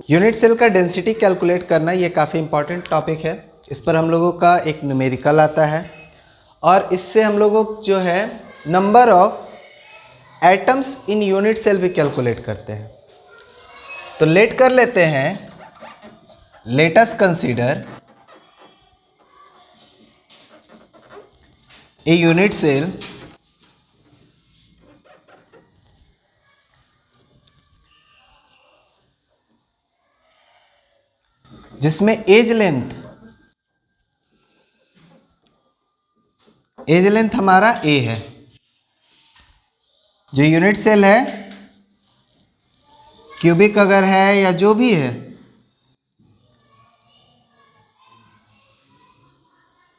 Unit cell का density calculate करना ये काफ़ी इंपॉर्टेंट टॉपिक है। इस पर हम लोगों का एक न्यूमेरिकल आता है और इससे हम लोगों जो है number of atoms in unit cell भी कैलकुलेट करते हैं। तो लेट कर लेते हैं, let us consider a unit cell जिसमें एज लेंथ हमारा ए है। जो यूनिट सेल है क्यूबिक अगर है या जो भी है,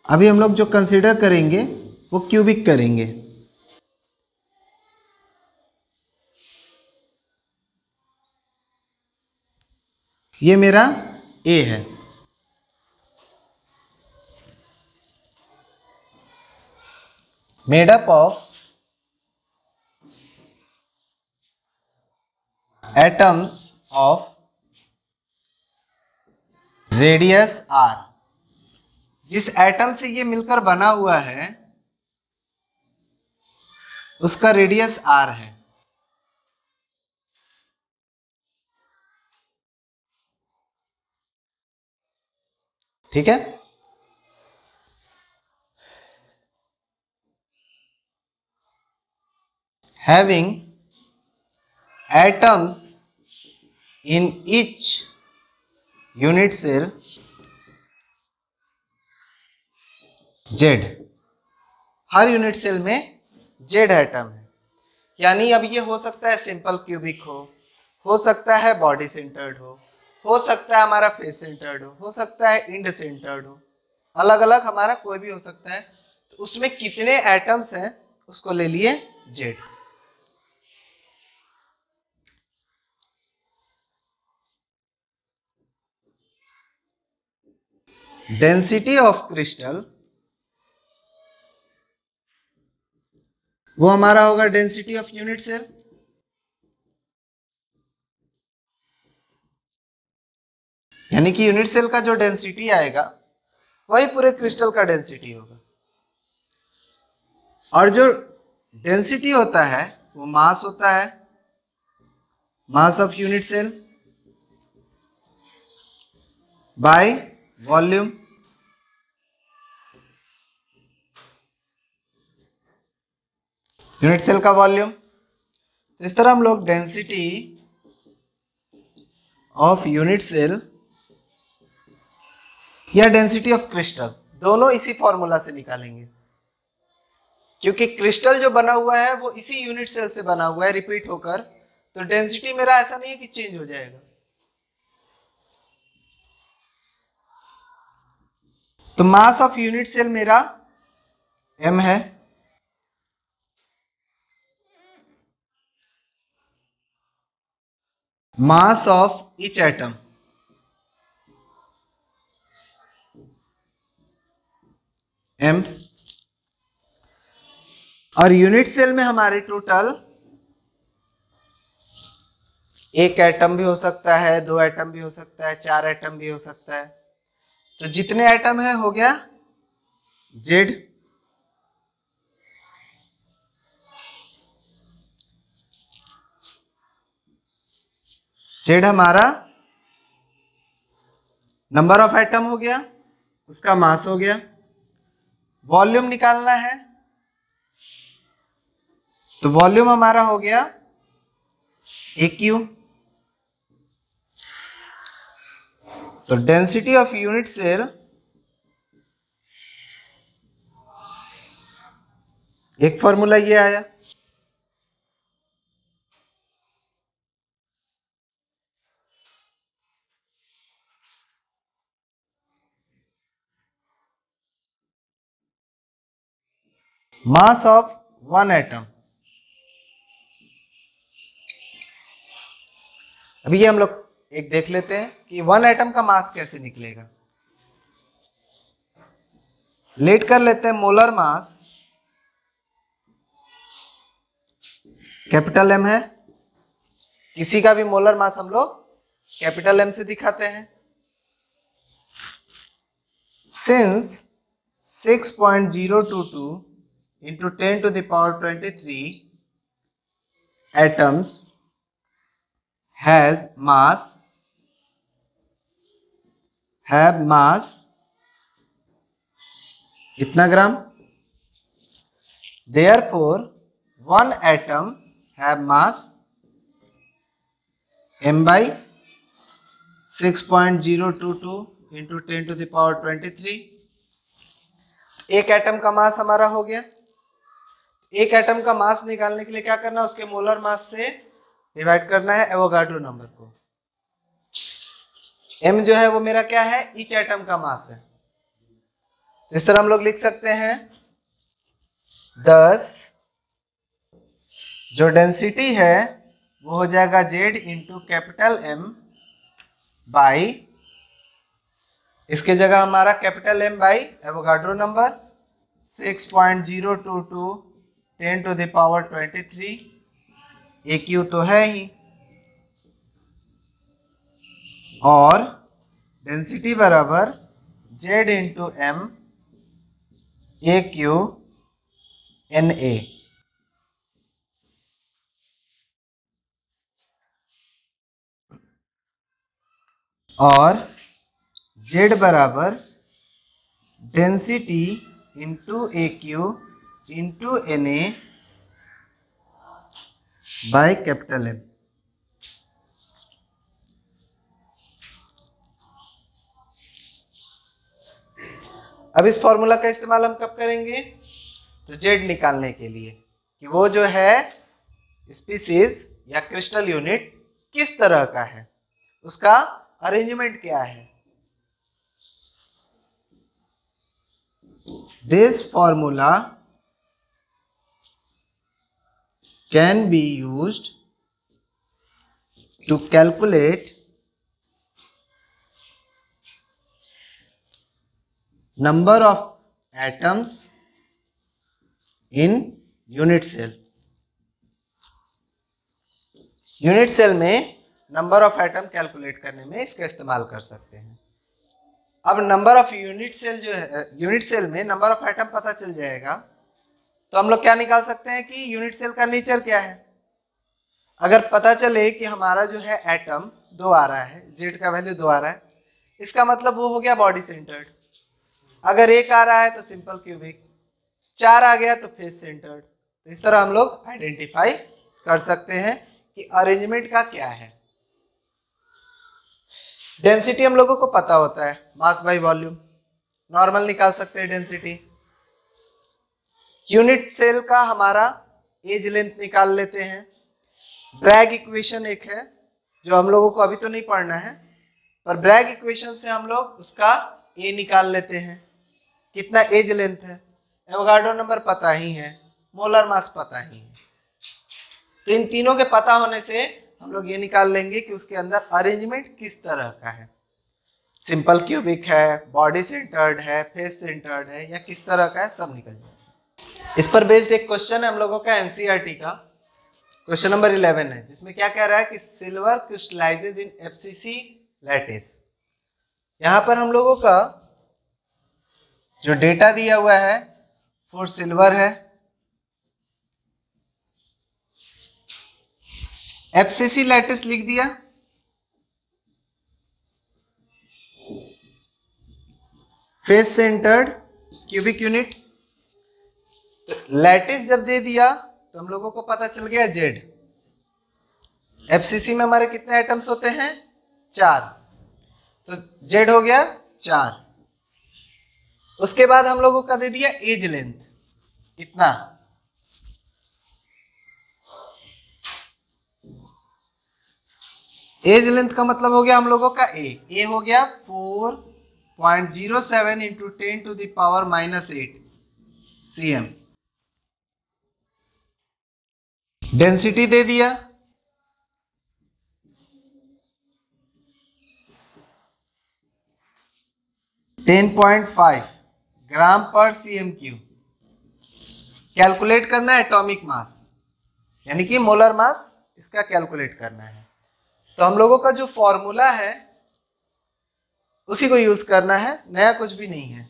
अभी हम लोग जो कंसीडर करेंगे वो क्यूबिक करेंगे। ये मेरा ए है। Made up of atoms of radius r. जिस एटम से ये मिलकर बना हुआ है उसका रेडियस आर है। ठीक है। Having atoms in each unit cell Z. हर यूनिट सेल में जेड एटम है। यानी अब ये हो सकता है सिंपल क्यूबिक हो सकता है बॉडी सेंटर्ड हो सकता है हमारा फेस सेंटर्ड हो सकता है इंड सेंटर्ड हो, अलग अलग हमारा कोई भी हो सकता है। तो उसमें कितने एटम्स हैं उसको ले लिए जेड। डेंसिटी ऑफ क्रिस्टल वो हमारा होगा डेंसिटी ऑफ यूनिट सेल। यानी कि यूनिट सेल का जो डेंसिटी आएगा वही पूरे क्रिस्टल का डेंसिटी होगा। और जो डेंसिटी होता है वो मास होता है, mass of unit cell by volume. Unit cell का वॉल्यूम। इस तरह हम लोग डेंसिटी ऑफ यूनिट सेल या डेंसिटी ऑफ क्रिस्टल दोनों इसी फॉर्मूला से निकालेंगे, क्योंकि क्रिस्टल जो बना हुआ है वो इसी यूनिट सेल से बना हुआ है रिपीट होकर। तो डेंसिटी मेरा ऐसा नहीं है कि चेंज हो जाएगा। तो मास ऑफ यूनिट सेल मेरा m है। Mass of each atom m। और यूनिट सेल में हमारे टोटल एक एटम भी हो सकता है, दो एटम भी हो सकता है, चार एटम भी हो सकता है। तो जितने एटम है हो गया जेड। जेड हमारा नंबर ऑफ एटम हो गया, उसका मास हो गया। वॉल्यूम निकालना है तो वॉल्यूम हमारा हो गया AQ। तो डेंसिटी ऑफ यूनिट सेल एक फॉर्मूला ये आया। Mass of one atom. अभी ये हम लोग एक देख लेते हैं कि वन एटम का मास कैसे निकलेगा। लेट कर लेते हैं मोलर मास कैपिटल M है। किसी का भी मोलर मास हम लोग कैपिटल एम से दिखाते हैं। Since 6.022 into 10 to the power 23 atoms have mass इतना ग्राम, therefore one atom have mass m by 6.022 into 10 to the power 23। एक एटम का मास हमारा हो गया। एक एटम का मास निकालने के लिए क्या करना है, उसके मोलर मास से डिवाइड करना है एवोगाड्रो नंबर को। m जो है वो मेरा क्या है, ईच एटम का मास है। इस तरह हम लोग लिख सकते हैं 10 जो डेंसिटी है वो हो जाएगा Z into capital M by, इसके जगह हमारा capital M by Avogadro number 6.022 10 to the power 23, AQ तो है ही, और डेंसिटी बराबर Z into M AQ NA। और Z बराबर density into AQ into NA by capital M। अब इस फॉर्मूला का इस्तेमाल हम कब करेंगे, तो Z निकालने के लिए कि वो जो है स्पीसीज या क्रिस्टल यूनिट किस तरह का है, उसका अरेंजमेंट क्या है। This formula can be used to calculate number of atoms in unit cell. Unit cell में नंबर ऑफ एटम कैलकुलेट करने में इसका इस्तेमाल कर सकते हैं। अब नंबर ऑफ यूनिट सेल जो है, यूनिट सेल में नंबर ऑफ एटम पता चल जाएगा तो हम लोग क्या निकाल सकते हैं कि यूनिट सेल का नेचर क्या है। अगर पता चले कि हमारा जो है एटम 2 आ रहा है, Z का वैल्यू 2 आ रहा है, इसका मतलब वो हो गया बॉडी सेंटर्ड। अगर 1 आ रहा है तो सिंपल क्यूबिक, 4 आ गया तो फेस सेंटर्ड। तो इस तरह हम लोग आइडेंटिफाई कर सकते हैं कि अरेंजमेंट का क्या है। डेंसिटी हम लोगों को पता होता है, मास बाय वॉल्यूम, नॉर्मल निकाल सकते हैं डेंसिटी। यूनिट सेल का हमारा एज लेंथ निकाल लेते हैं। ब्रैग इक्वेशन एक है जो हम लोगों को अभी तो नहीं पढ़ना है, पर ब्रैग इक्वेशन से हम लोग उसका ए निकाल लेते हैं, कितना एज लेंथ है। एवोगाड्रो नंबर पता ही है, मोलर मास पता ही है। तो इन तीनों के पता होने से हम लोग ये निकाल लेंगे कि उसके अंदर अरेंजमेंट किस तरह का है, सिंपल क्यूबिक है, बॉडी सेंटर्ड है, फेस सेंटर्ड है, या किस तरह का है, सब निकल जाएगा। इस पर बेस्ड एक क्वेश्चन है हम लोगों का एनसीईआरटी का, क्वेश्चन नंबर 11 है, जिसमें क्या कह रहा है कि सिल्वर क्रिस्टलाइजेज इन एफसीसी लैटिस। यहां पर हम लोगों का जो डेटा दिया हुआ है फॉर सिल्वर है, एफसीसी लैटिस लिख दिया, फेस सेंटर्ड क्यूबिक यूनिट। तो लैटिस जब दे दिया तो हम लोगों को पता चल गया जेड। एफसीसी में हमारे कितने एटम्स होते हैं, 4, तो जेड हो गया 4। उसके बाद हम लोगों का दे दिया एज लेंथ कितना, एज लेंथ का मतलब हो गया हम लोगों का ए हो गया 4.07 into 10 to the power -8 cm। Density दे दिया 10.5 ग्राम पर cm³। कैलकुलेट करना है एटॉमिक मास, यानी कि मोलर मास इसका कैलकुलेट करना है। तो हम लोगों का जो फॉर्मूला है उसी को यूज करना है, नया कुछ भी नहीं है।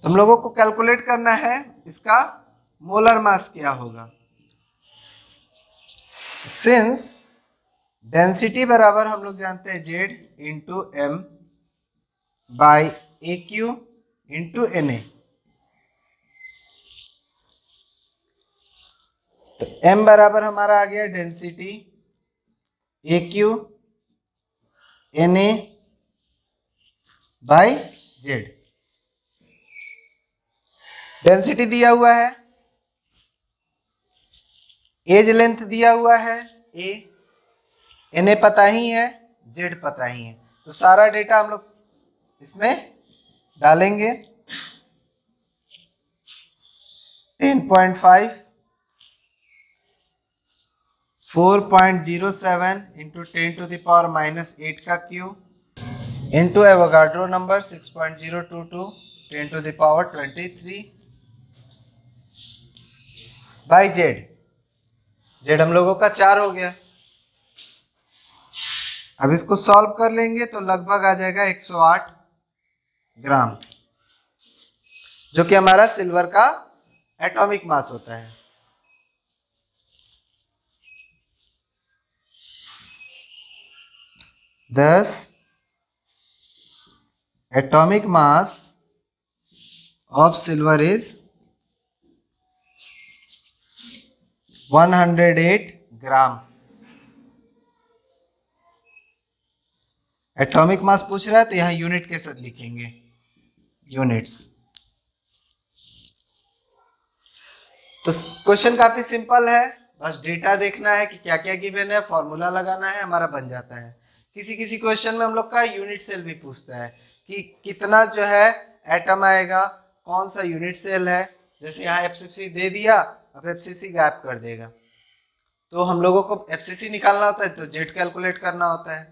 हम लोगों को कैलकुलेट करना है इसका मोलर मास क्या होगा। सिंस डेंसिटी बराबर हम लोग जानते हैं Z into M by A Q into N A. तो m बराबर हमारा आ गया density A Q N A by Z. Density दिया हुआ है, एज लेंथ दिया हुआ है ए, एन ए पता ही है, जेड पता ही है। तो सारा डेटा हम लोग इसमें डालेंगे। 10.5 4.07 इंटू 10 टू द पावर -8 का cube into Avogadro number 6.022 10 to the power 23 by Z. Z हम लोगों का 4 हो गया। अब इसको सॉल्व कर लेंगे तो लगभग आ जाएगा 108 ग्राम, जो कि हमारा सिल्वर का एटॉमिक मास होता है। Thus, atomic mass of silver is 108 gram. Atomic mass पूछ रहा है तो यहां यूनिट के साथ लिखेंगे, यूनिट्स। तो क्वेश्चन काफी सिंपल है, बस डेटा देखना है कि क्या क्या गिवन है, फॉर्मूला लगाना है, हमारा बन जाता है। किसी किसी क्वेश्चन में हम लोग का यूनिट सेल भी पूछता है कि कितना जो है एटम आएगा, कौन सा यूनिट सेल है। जैसे यहाँ एफसीसी दे दिया, अब एफसीसी गायब कर देगा, तो हम लोगों को एफसीसी निकालना होता है तो जेड कैलकुलेट करना होता है।